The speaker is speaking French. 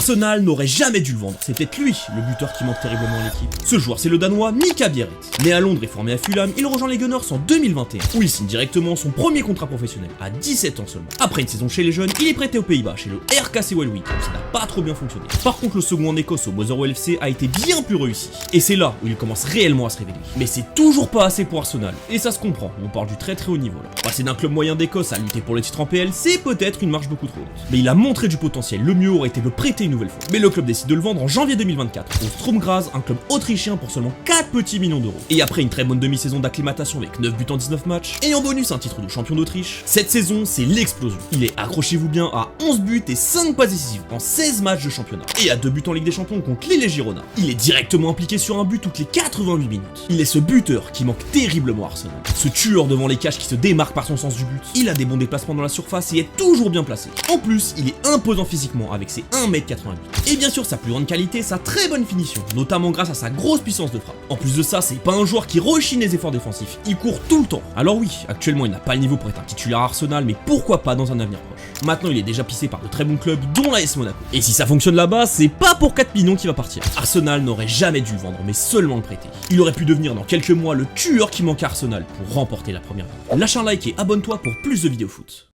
Arsenal n'aurait jamais dû le vendre, c'est peut-être lui le buteur qui manque terriblement à l'équipe. Ce joueur c'est le Danois Mika Bjerret. Né à Londres et formé à Fulham, il rejoint les Gunners en 2021, où il signe directement son premier contrat professionnel, à 17 ans seulement. Après une saison chez les jeunes, il est prêté aux Pays-Bas, chez le RKC Waalwijk, où ça n'a pas trop bien fonctionné. Par contre le second en Écosse au Motherwell FC a été bien plus réussi, et c'est là où il commence réellement à se révéler. Mais c'est toujours pas assez pour Arsenal, et ça se comprend, on parle du très haut niveau là. Passer d'un club moyen d'Écosse à lutter pour le titre en PL, c'est peut-être une marche beaucoup trop haute. Mais il a montré du potentiel, le mieux aurait été de le prêter une nouvelle fois. Mais le club décide de le vendre en janvier 2024, au Sturm Graz, un club autrichien pour seulement 4 petits millions d'euros. Et après une très bonne demi-saison d'acclimatation avec 9 buts en 19 matchs, et en bonus un titre de champion d'Autriche, cette saison c'est l'explosion. Il est, accrochez-vous bien, à 11 buts et 5 passes décisives en 16 matchs de championnat. Et à 2 buts en Ligue des Champions contre Lille et Girona. Il est directement impliqué sur un but toutes les 88 minutes. Il est ce buteur qui manque terriblement à Arsenal. Ce tueur devant les cages qui se démarque par son sens du but. Il a des bons déplacements dans la surface et est toujours bien placé. En plus, il est imposant physiquement avec ses 1m88. Et bien sûr, sa plus grande qualité, sa très bonne finition, notamment grâce à sa grosse puissance de frappe. En plus de ça, c'est pas un joueur qui rechigne les efforts défensifs, il court tout le temps. Alors oui, actuellement il n'a pas le niveau pour être un titulaire à Arsenal, mais pourquoi pas dans un avenir proche. Maintenant il est déjà pissé par de très bons clubs, dont l'AS Monaco. Et si ça fonctionne là-bas, c'est pas pour 4 millions qu'il va partir. Arsenal n'aurait jamais dû le vendre, mais seulement le prêter. Il aurait pu devenir dans quelques mois le tueur qui manque à Arsenal pour remporter la première. Lâche un like et abonne-toi pour plus de vidéos foot.